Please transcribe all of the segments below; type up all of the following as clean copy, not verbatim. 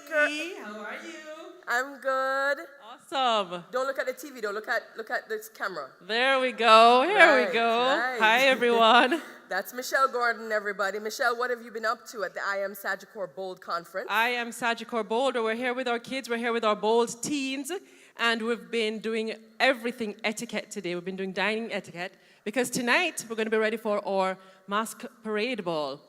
girl. Hey, how are you? I'm good. Awesome. Don't look at the TV though. Look at this camera. There we go. Here we Right, go. right. Hi, everyone. That's Michelle Gordon, everybody. Michelle, what have you been up to at the I Am Sagicor Bold Conference? I am Sagicor Boulder. We're here with our kids. We're here with our bold teens. And we've been doing everything etiquette today. We've been doing dining etiquette. Because tonight, we're going to be ready for our mask parade ball.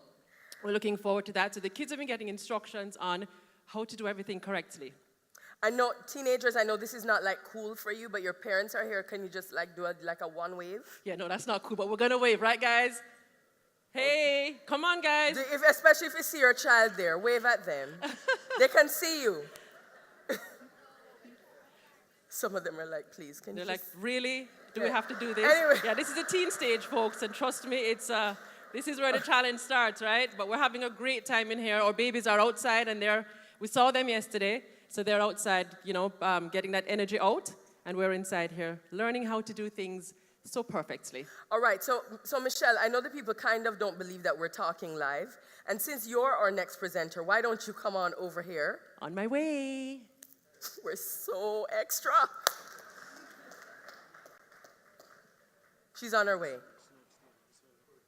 We're looking forward to that. So the kids have been getting instructions on how to do everything correctly. I know, teenagers, I know this is not like cool for you, but your parents are here. Can you just like do a one wave? Yeah, no, that's not cool, but we're going to wave, right, guys? Hey, come on, guys. Especially if you see your child there, wave at them. They can see you. Some of them are like, please, can They're you like, just... really? Do we have to do this? Anyway. Yeah, this is a teen stage, folks, and trust me, it's this is where the challenge starts, right? But we're having a great time in here. Our babies are outside, and we saw them yesterday, so they're outside, getting that energy out, and we're inside here learning how to do things so perfectly. All right, so Michelle, I know that people kind of don't believe that we're talking live, and since you're our next presenter, why don't you come on over here? On my way. We're so extra. She's on her way.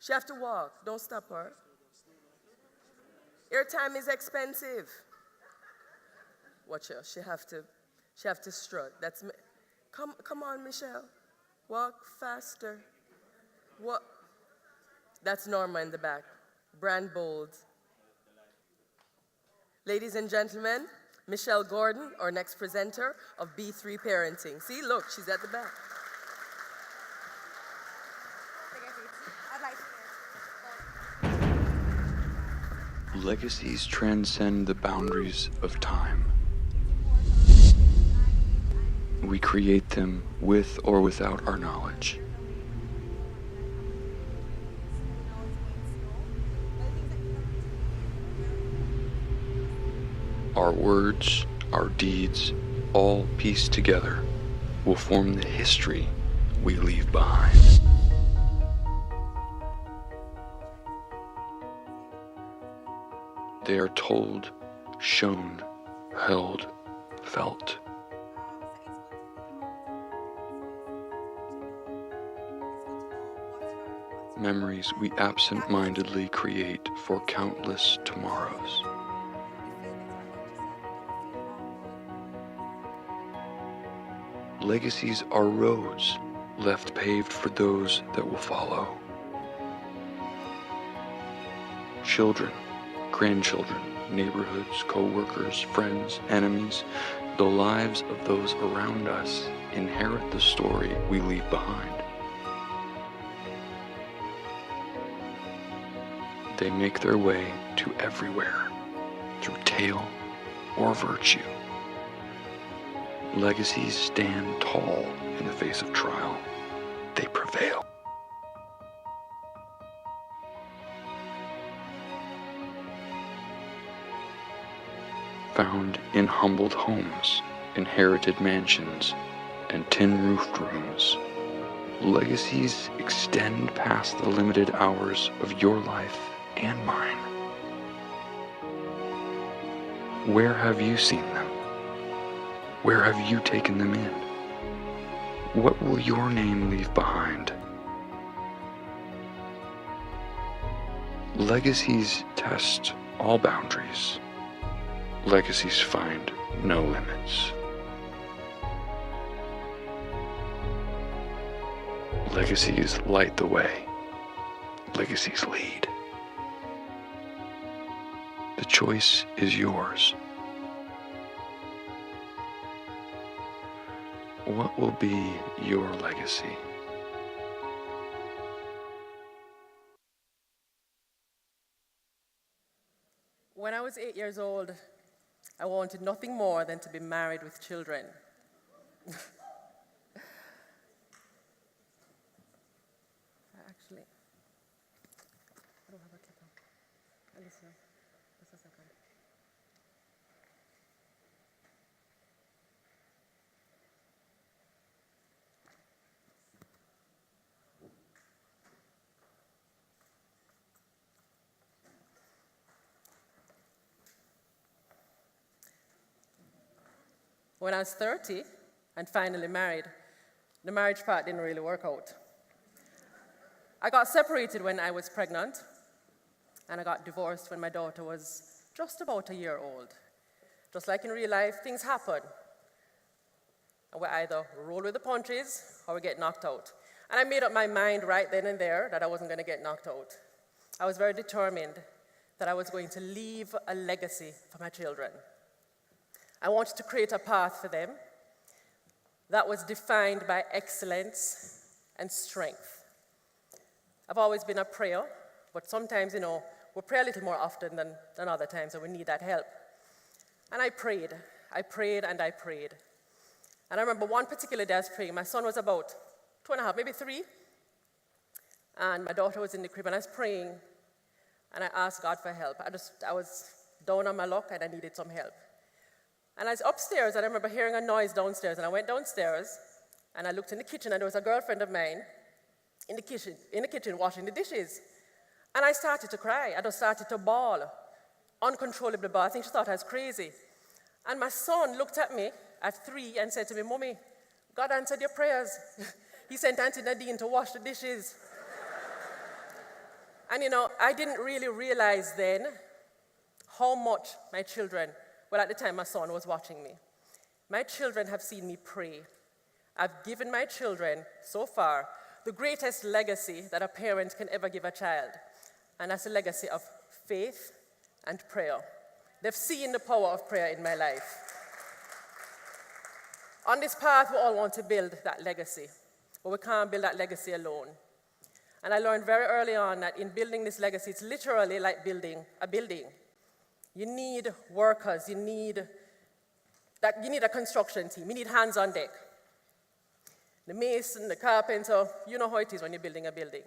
She have to walk. Don't stop her. Airtime is expensive. Watch her. She have to strut. Come on, Michelle. Walk faster. What? That's Norma in the back. Brand bold. Ladies and gentlemen, Michelle Gordon, our next presenter of B3 Parenting. See, look, she's at the back. Legacies transcend the boundaries of time. We create them with or without our knowledge. Our words, our deeds, all pieced together, will form the history we leave behind. They are told, shown, held, felt. Memories we absent-mindedly create for countless tomorrows. Legacies are roads left paved for those that will follow. Children, grandchildren, neighborhoods, co-workers, friends, enemies, the lives of those around us inherit the story we leave behind. They make their way to everywhere, through tale or virtue. Legacies stand tall in the face of trial. They prevail. Found in humbled homes, inherited mansions, and tin-roofed rooms, legacies extend past the limited hours of your life and mine. Where have you seen them? Where have you taken them in? What will your name leave behind? Legacies test all boundaries. Legacies find no limits. Legacies light the way. Legacies lead. The choice is yours. What will be your legacy? When I was 8 years old, I wanted nothing more than to be married with children. Actually, I don't have a clip on. Listen, just a second. When I was 30 and finally married, the marriage part didn't really work out. I got separated when I was pregnant, and I got divorced when my daughter was just about a year old. Just like in real life, things happen. And we either roll with the punches or we get knocked out. And I made up my mind right then and there that I wasn't going to get knocked out. I was very determined that I was going to leave a legacy for my children. I wanted to create a path for them that was defined by excellence and strength. I've always been a prayer, but sometimes, we pray a little more often than other times, and we need that help. And I prayed and I prayed. And I remember one particular day I was praying. My son was about 2.5, maybe 3. And my daughter was in the crib, and I was praying, and I asked God for help. I was down on my luck, and I needed some help. And I was upstairs, and I remember hearing a noise downstairs, and I went downstairs, and I looked in the kitchen, and there was a girlfriend of mine in the kitchen washing the dishes. And I started to cry. I just started to bawl, uncontrollably bawl. I think she thought I was crazy. And my son looked at me at 3 and said to me, "Mommy, God answered your prayers. He sent Auntie Nadine to wash the dishes." And I didn't really realize then how much my children, well, at the time my son was watching me. My children have seen me pray. I've given my children, so far, the greatest legacy that a parent can ever give a child. And that's a legacy of faith and prayer. They've seen the power of prayer in my life. On this path, we all want to build that legacy, but we can't build that legacy alone. And I learned very early on that in building this legacy, it's literally like building a building. You need workers, you need a construction team, you need hands on deck. The mason, the carpenter, you know how it is when you're building a building.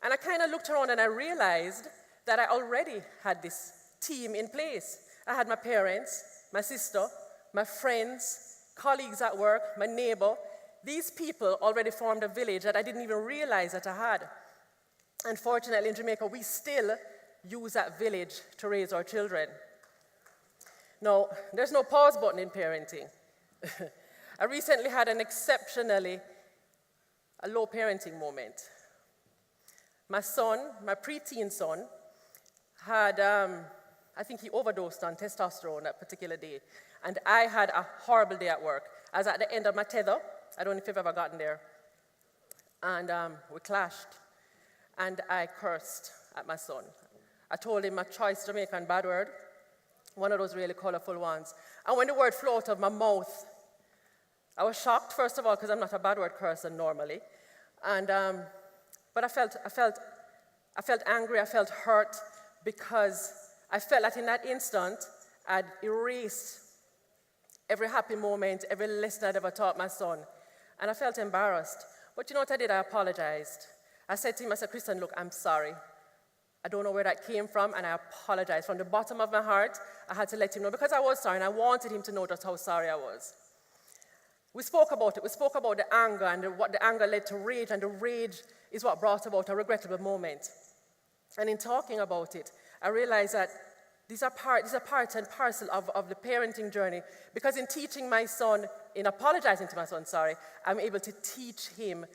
And I kind of looked around and I realized that I already had this team in place. I had my parents, my sister, my friends, colleagues at work, my neighbor. These people already formed a village that I didn't even realize that I had. And fortunately in Jamaica, we still use that village to raise our children. Now, there's no pause button in parenting. I recently had an exceptionally low parenting moment. My son, my preteen son, had, I think he overdosed on testosterone that particular day. And I had a horrible day at work. I was at the end of my tether. I don't know if you've ever gotten there. And we clashed. And I cursed at my son. I told him a choice Jamaican bad word, one of those really colorful ones. And when the word flew out of my mouth, I was shocked, first of all, because I'm not a bad word cursor normally. And, but I felt angry, I felt hurt, because I felt that in that instant, I'd erased every happy moment, every lesson I'd ever taught my son. And I felt embarrassed. But you know what I did? I apologized. I said to him, I said, "Christian, look, I'm sorry. I don't know where that came from, and I apologize. From the bottom of my heart, I had to let him know, because I was sorry, and I wanted him to know just how sorry I was." We spoke about it. We spoke about the anger, and what the anger led to rage, and the rage is what brought about a regrettable moment. And in talking about it, I realized that these are part and parcel of the parenting journey, because in teaching my son, in apologizing to my son, I'm able to teach him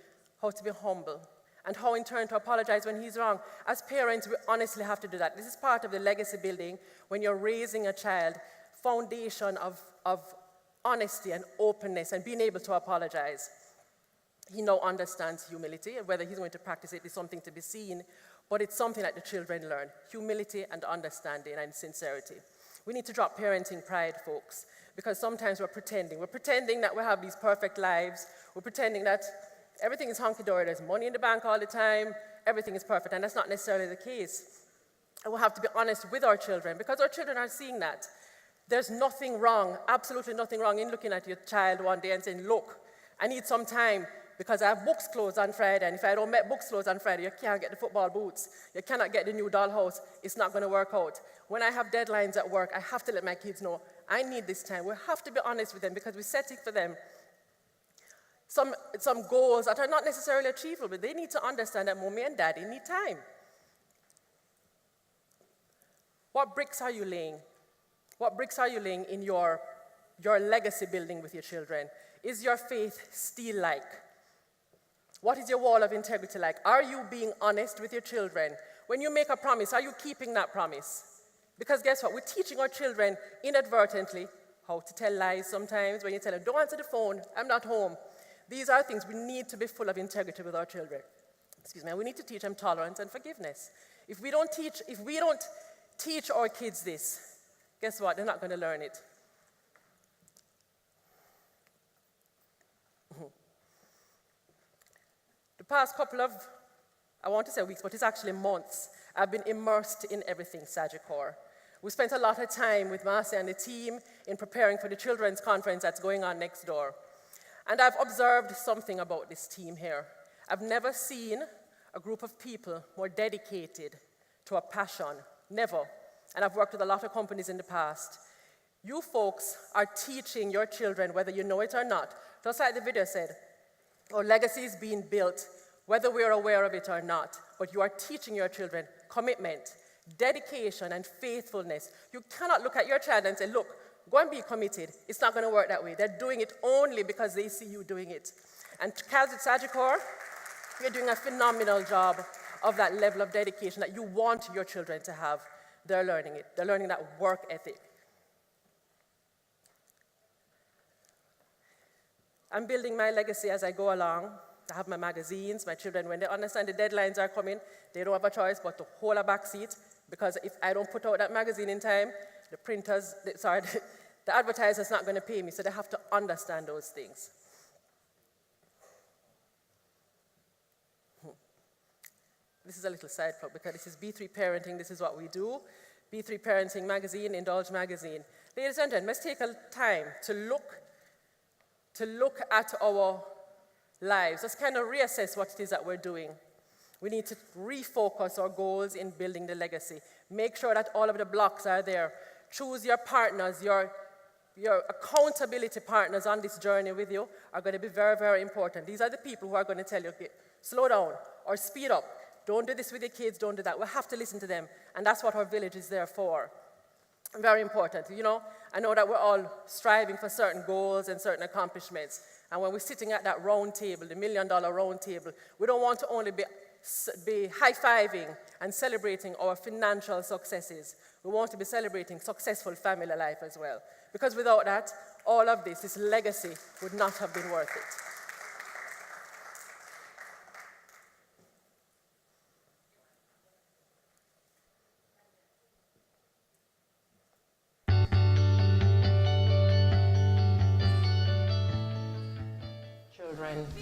how to be humble, and how in turn to apologize when he's wrong. As parents, we honestly have to do that. This is part of the legacy building when you're raising a child, foundation of honesty and openness and being able to apologize. He now understands humility. Whether he's going to practice it is something to be seen, but it's something that the children learn. Humility and understanding and sincerity. We need to drop parenting pride, folks, because sometimes we're pretending. We're pretending that we have these perfect lives. We're pretending that everything is hunky-dory. There's money in the bank all the time. Everything is perfect, and that's not necessarily the case. And we'll have to be honest with our children, because our children are seeing that. There's nothing wrong, absolutely nothing wrong in looking at your child one day and saying, "Look, I need some time because I have books closed on Friday, and if I don't make books closed on Friday, you can't get the football boots, you cannot get the new dollhouse, it's not going to work out. When I have deadlines at work, I have to let my kids know, I need this time." We have to be honest with them, because we're setting for them some goals that are not necessarily achievable. They need to understand that mommy and daddy need time. What bricks are you laying? What bricks are you laying in your your legacy building with your children? Is your faith steel-like? What is your wall of integrity like? Are you being honest with your children? When you make a promise, are you keeping that promise? Because guess what? We're teaching our children inadvertently how to tell lies sometimes. When you tell them, don't answer the phone, I'm not home. These are things we need to be full of integrity with our children. Excuse me, and we need to teach them tolerance and forgiveness. If we don't teach our kids this, guess what? They're not going to learn it. The past couple of, I want to say weeks, but it's actually months, I've been immersed in everything Sagicor. We spent a lot of time with Marcy and the team in preparing for the children's conference that's going on next door. And I've observed something about this team here. I've never seen a group of people more dedicated to a passion, never. And I've worked with a lot of companies in the past. You folks are teaching your children, whether you know it or not, just like the video said, our legacy is being built, whether we're aware of it or not. But you are teaching your children commitment, dedication, and faithfulness. You cannot look at your child and say, look, go and be committed. It's not going to work that way. They're doing it only because they see you doing it. And Sagicor, you're doing a phenomenal job of that level of dedication that you want your children to have. They're learning it. They're learning that work ethic. I'm building my legacy as I go along. I have my magazines. My children, when they understand the deadlines are coming, they don't have a choice but to hold a back seat, because if I don't put out that magazine in time, the advertiser's not going to pay me, so they have to understand those things. This is a little side plug because this is B3 Parenting. This is what we do. B3 Parenting magazine, Indulge magazine. Ladies and gentlemen, let's take a time to look at our lives. Let's kind of reassess what it is that we're doing. We need to refocus our goals in building the legacy. Make sure that all of the blocks are there. Choose your partners, your accountability partners on this journey with you are going to be very, very important. These are the people who are going to tell you, okay, slow down or speed up. Don't do this with your kids, don't do that. We have to listen to them, and that's what our village is there for. Very important. You know, I know that we're all striving for certain goals and certain accomplishments, and when we're sitting at that round table, the $1 million round table, we don't want to only be high-fiving and celebrating our financial successes. We want to be celebrating successful family life as well. Because without that, all of this legacy, would not have been worth it.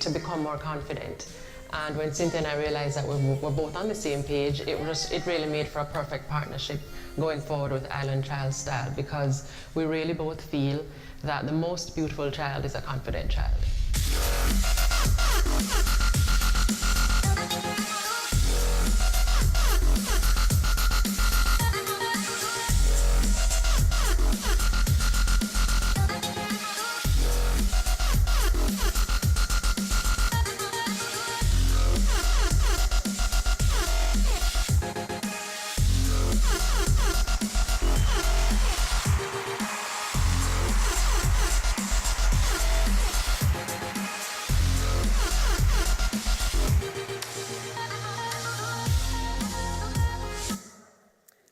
To become more confident. And when Cynthia and I realized that we're both on the same page, it really made for a perfect partnership going forward with Island Child Style, because we really both feel that the most beautiful child is a confident child.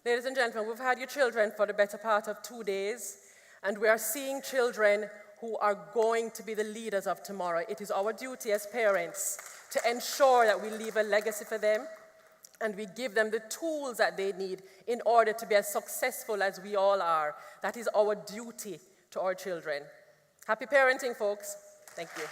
Ladies and gentlemen, we've had your children for the better part of 2 days, and we are seeing children who are going to be the leaders of tomorrow. It is our duty as parents to ensure that we leave a legacy for them, and we give them the tools that they need in order to be as successful as we all are. That is our duty to our children. Happy parenting, folks. Thank you.